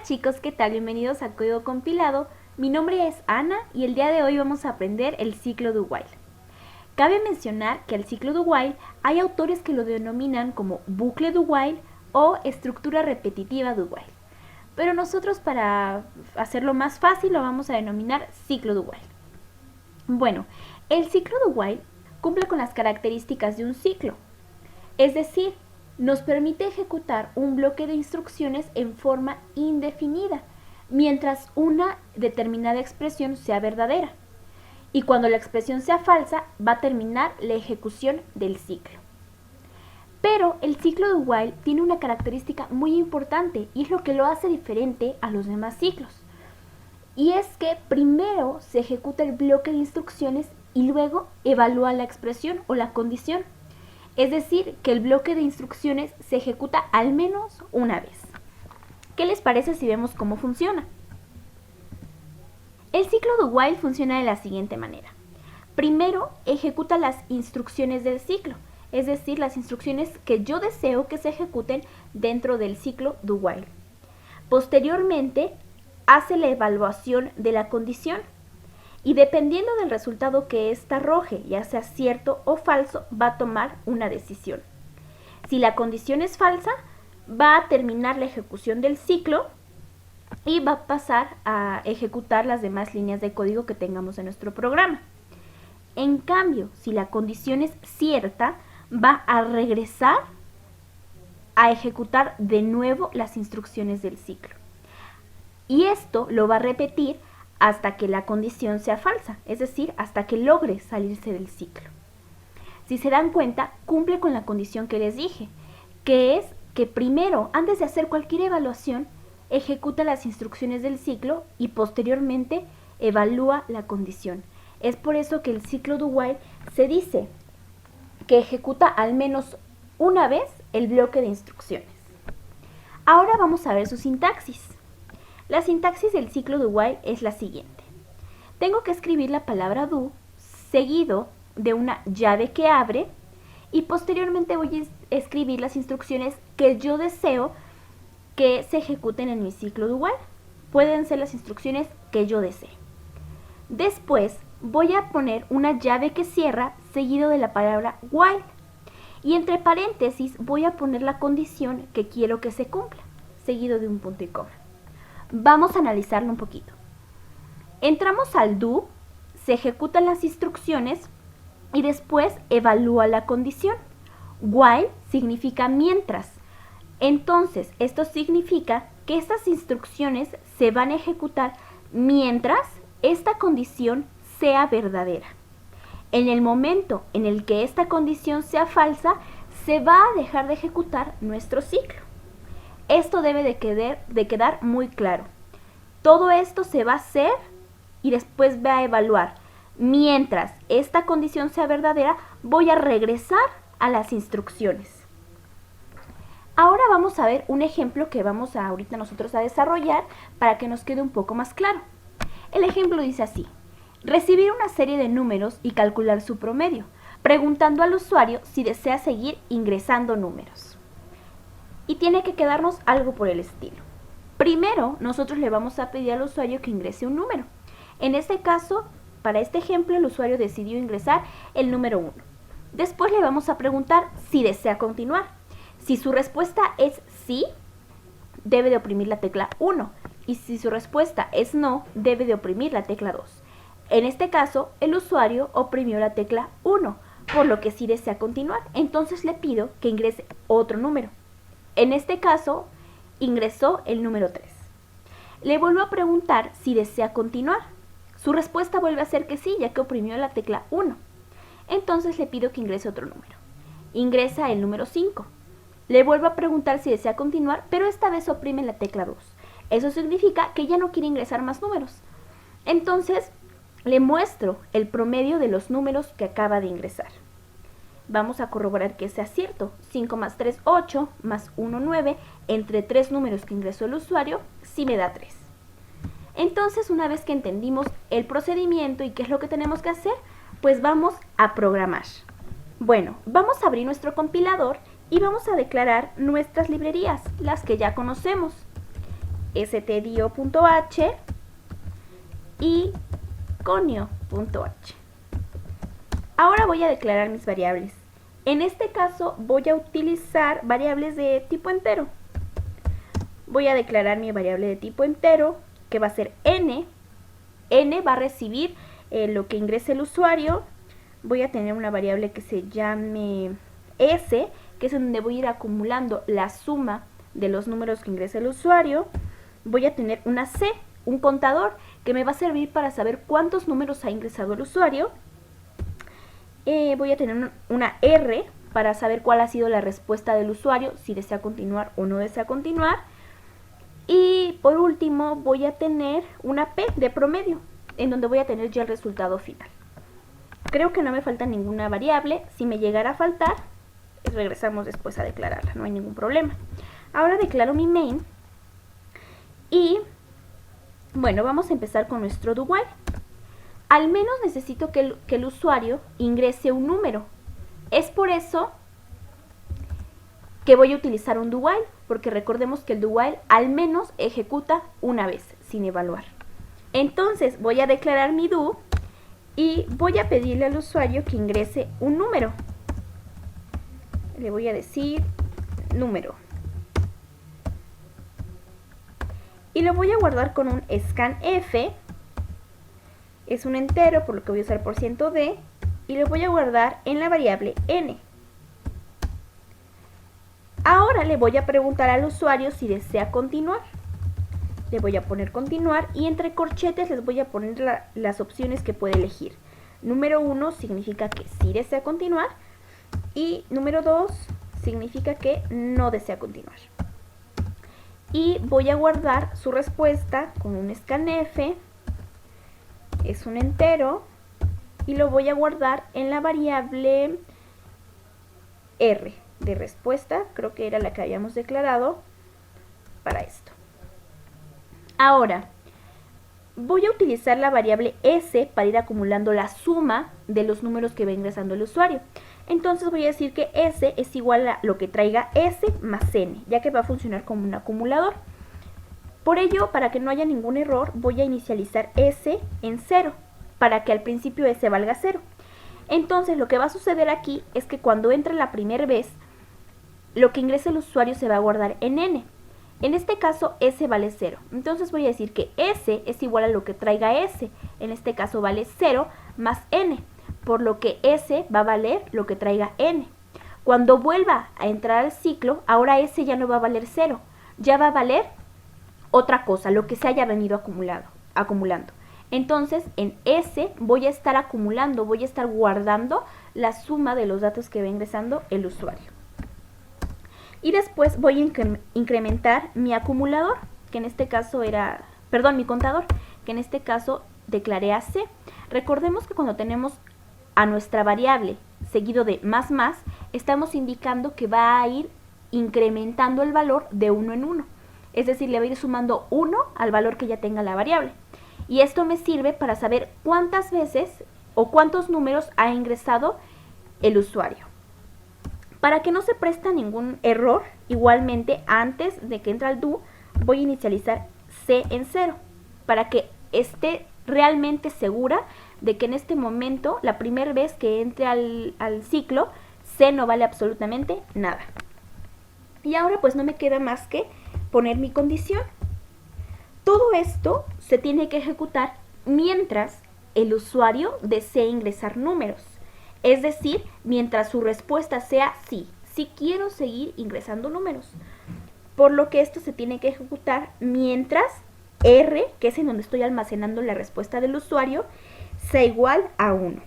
chicos, ¿qué tal? Bienvenidos a Código Compilado. Mi nombre es Ana y el día de hoy vamos a aprender el ciclo do while. Cabe mencionar que al ciclo do while hay autores que lo denominan como bucle do while o estructura repetitiva do while. Pero nosotros, para hacerlo más fácil, lo vamos a denominar ciclo do while. Bueno, el ciclo do while cumple con las características de un ciclo, es decir, nos permite ejecutar un bloque de instrucciones en forma indefinida, mientras una determinada expresión sea verdadera. Y cuando la expresión sea falsa, va a terminar la ejecución del ciclo. Pero el ciclo do while tiene una característica muy importante y es lo que lo hace diferente a los demás ciclos. Y es que primero se ejecuta el bloque de instrucciones y luego evalúa la expresión o la condición. Es decir, que el bloque de instrucciones se ejecuta al menos una vez. ¿Qué les parece si vemos cómo funciona? El ciclo do while funciona de la siguiente manera. Primero, ejecuta las instrucciones del ciclo, es decir, las instrucciones que yo deseo que se ejecuten dentro del ciclo do while. Posteriormente, hace la evaluación de la condición. Y dependiendo del resultado que ésta arroje, ya sea cierto o falso, va a tomar una decisión. Si la condición es falsa, va a terminar la ejecución del ciclo y va a pasar a ejecutar las demás líneas de código que tengamos en nuestro programa. En cambio, si la condición es cierta, va a regresar a ejecutar de nuevo las instrucciones del ciclo. Y esto lo va a repetir hasta que la condición sea falsa, es decir, hasta que logre salirse del ciclo. Si se dan cuenta, cumple con la condición que les dije, que es que primero, antes de hacer cualquier evaluación, ejecuta las instrucciones del ciclo y posteriormente evalúa la condición. Es por eso que el ciclo do while se dice que ejecuta al menos una vez el bloque de instrucciones. Ahora vamos a ver su sintaxis. La sintaxis del ciclo do while es la siguiente. Tengo que escribir la palabra do seguido de una llave que abre y posteriormente voy a escribir las instrucciones que yo deseo que se ejecuten en mi ciclo do while. Pueden ser las instrucciones que yo desee. Después voy a poner una llave que cierra seguido de la palabra while y entre paréntesis voy a poner la condición que quiero que se cumpla, seguido de un punto y coma. Vamos a analizarlo un poquito. Entramos al do, se ejecutan las instrucciones y después evalúa la condición. While significa mientras. Entonces, esto significa que estas instrucciones se van a ejecutar mientras esta condición sea verdadera. En el momento en el que esta condición sea falsa, se va a dejar de ejecutar nuestro ciclo. Esto debe de quedar muy claro. Todo esto se va a hacer y después va a evaluar. Mientras esta condición sea verdadera, voy a regresar a las instrucciones. Ahora vamos a ver un ejemplo que vamos ahorita nosotros a desarrollar para que nos quede un poco más claro. El ejemplo dice así: recibir una serie de números y calcular su promedio, preguntando al usuario si desea seguir ingresando números. Y tiene que quedarnos algo por el estilo. Primero, nosotros le vamos a pedir al usuario que ingrese un número. En este caso, para este ejemplo, el usuario decidió ingresar el número 1. Después le vamos a preguntar si desea continuar. Si su respuesta es sí, debe de oprimir la tecla 1. Y si su respuesta es no, debe de oprimir la tecla 2. En este caso, el usuario oprimió la tecla 1, por lo que sí desea continuar. Entonces le pido que ingrese otro número. En este caso, ingresó el número 3. Le vuelvo a preguntar si desea continuar. Su respuesta vuelve a ser que sí, ya que oprimió la tecla 1. Entonces le pido que ingrese otro número. Ingresa el número 5. Le vuelvo a preguntar si desea continuar, pero esta vez oprime la tecla 2. Eso significa que ya no quiere ingresar más números. Entonces, le muestro el promedio de los números que acaba de ingresar. Vamos a corroborar que sea cierto. 5 más 3, 8, más 1, 9. Entre 3 números que ingresó el usuario, sí me da 3. Entonces, una vez que entendimos el procedimiento y qué es lo que tenemos que hacer, pues vamos a programar. Bueno, vamos a abrir nuestro compilador y vamos a declarar nuestras librerías, las que ya conocemos. stdio.h y conio.h. Ahora voy a declarar mis variables. En este caso voy a utilizar variables de tipo entero. Voy a declarar mi variable de tipo entero, que va a ser n. N va a recibir lo que ingrese el usuario. Voy a tener una variable que se llame s, que es donde voy a ir acumulando la suma de los números que ingresa el usuario. Voy a tener una c, un contador, que me va a servir para saber cuántos números ha ingresado el usuario. Voy a tener una r para saber cuál ha sido la respuesta del usuario, si desea continuar o no desea continuar. Y por último voy a tener una p de promedio, en donde voy a tener ya el resultado final. Creo que no me falta ninguna variable. Si me llegara a faltar, regresamos después a declararla, no hay ningún problema. Ahora declaro mi main y bueno, vamos a empezar con nuestro do while. Al menos necesito que el usuario ingrese un número. Es por eso que voy a utilizar un do while, porque recordemos que el do while al menos ejecuta una vez, sin evaluar. Entonces voy a declarar mi do y voy a pedirle al usuario que ingrese un número. Le voy a decir número. Y lo voy a guardar con un scanf. Es un entero, por lo que voy a usar %d. Y lo voy a guardar en la variable n. Ahora le voy a preguntar al usuario si desea continuar. Le voy a poner continuar y entre corchetes les voy a poner las opciones que puede elegir. Número 1 significa que sí desea continuar y número 2 significa que no desea continuar. Y voy a guardar su respuesta con un scanf, es un entero, y lo voy a guardar en la variable r de respuesta, creo que era la que habíamos declarado para esto. Ahora, voy a utilizar la variable s para ir acumulando la suma de los números que va ingresando el usuario. Entonces voy a decir que s es igual a lo que traiga s más n, ya que va a funcionar como un acumulador. Por ello, para que no haya ningún error, voy a inicializar s en 0, para que al principio s valga 0. Entonces lo que va a suceder aquí es que cuando entre la primera vez, lo que ingrese el usuario se va a guardar en n. En este caso s vale 0, entonces voy a decir que s es igual a lo que traiga s, en este caso vale 0 más n, por lo que s va a valer lo que traiga n. Cuando vuelva a entrar al ciclo, ahora s ya no va a valer 0, ya va a valer otra cosa, lo que se haya venido acumulando. Entonces en s voy a estar acumulando, voy a estar guardando la suma de los datos que va ingresando el usuario. Y después voy a incrementar mi acumulador, que en este caso era, perdón, mi contador, que en este caso declaré a c. Recordemos que cuando tenemos a nuestra variable seguido de más, estamos indicando que va a ir incrementando el valor de 1 en 1. Es decir, le va a ir sumando 1 al valor que ya tenga la variable. Y esto me sirve para saber cuántas veces o cuántos números ha ingresado el usuario. Para que no se preste ningún error, igualmente antes de que entre al do, voy a inicializar c en 0, para que esté realmente segura de que en este momento, la primera vez que entre al ciclo, c no vale absolutamente nada. Y ahora pues no me queda más que poner mi condición. Todo esto se tiene que ejecutar mientras el usuario desee ingresar números. Es decir, mientras su respuesta sea sí, sí quiero seguir ingresando números. Por lo que esto se tiene que ejecutar mientras r, que es en donde estoy almacenando la respuesta del usuario, sea igual a 1.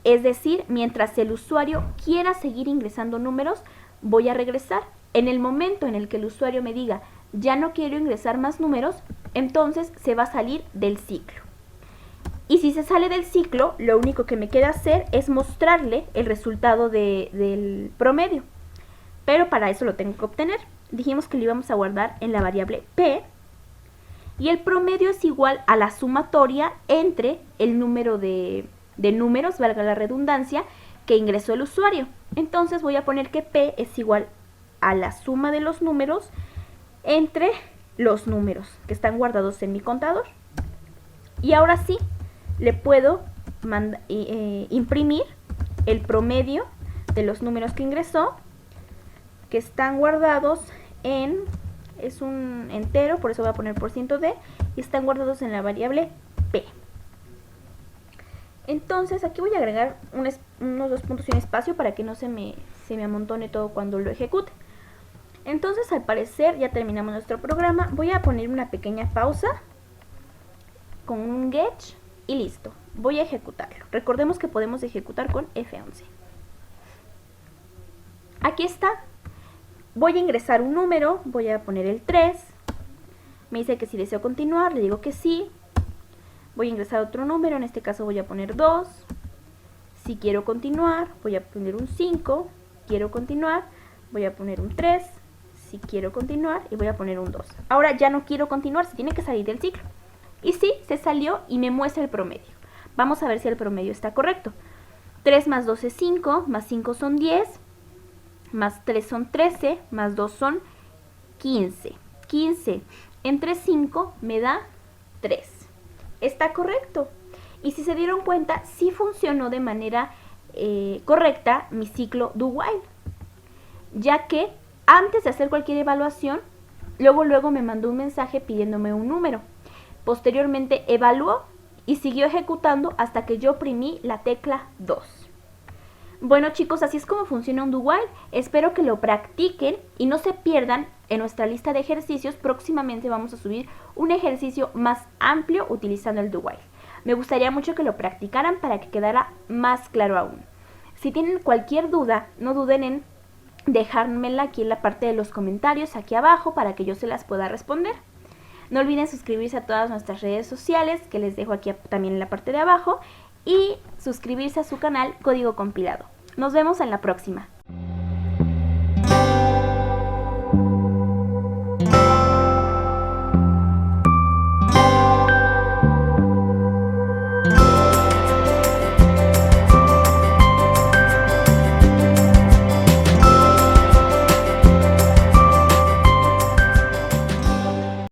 Es decir, mientras el usuario quiera seguir ingresando números, voy a regresar. En el momento en el que el usuario me diga, ya no quiero ingresar más números, entonces se va a salir del ciclo. Y si se sale del ciclo, lo único que me queda hacer es mostrarle el resultado del promedio. Pero para eso lo tengo que obtener. Dijimos que lo íbamos a guardar en la variable p. Y el promedio es igual a la sumatoria entre el número de números, valga la redundancia, que ingresó el usuario. Entonces voy a poner que p es igual a la suma de los números entre los números que están guardados en mi contador. Y ahora sí, le puedo imprimir el promedio de los números que ingresó, que están guardados en, es un entero, por eso voy a poner %d, y están guardados en la variable p. Entonces aquí voy a agregar unos 2 puntos y un espacio para que no se me amontone todo cuando lo ejecute. Entonces, al parecer ya terminamos nuestro programa. Voy a poner una pequeña pausa con un get y listo. Voy a ejecutarlo. Recordemos que podemos ejecutar con F11. Aquí está. Voy a ingresar un número, voy a poner el 3. Me dice que si deseo continuar, le digo que sí. Voy a ingresar otro número, en este caso voy a poner 2. Si quiero continuar, voy a poner un 5. Quiero continuar, voy a poner un 3. Si quiero continuar, y voy a poner un 2. Ahora ya no quiero continuar, se tiene que salir del ciclo. Y sí, se salió y me muestra el promedio. Vamos a ver si el promedio está correcto. 3 más 2 es 5, más 5 son 10, más 3 son 13, más 2 son 15. 15 entre 5 me da 3. Está correcto. Y si se dieron cuenta, sí funcionó de manera correcta mi ciclo do while, ya que antes de hacer cualquier evaluación, luego me mandó un mensaje pidiéndome un número. Posteriormente evaluó y siguió ejecutando hasta que yo oprimí la tecla 2. Bueno chicos, así es como funciona un do while. Espero que lo practiquen y no se pierdan en nuestra lista de ejercicios. Próximamente vamos a subir un ejercicio más amplio utilizando el do while. Me gustaría mucho que lo practicaran para que quedara más claro aún. Si tienen cualquier duda, no duden en dejármela aquí en la parte de los comentarios, aquí abajo, para que yo se las pueda responder. No olviden suscribirse a todas nuestras redes sociales, que les dejo aquí también en la parte de abajo, y suscribirse a su canal Código Compilado. Nos vemos en la próxima.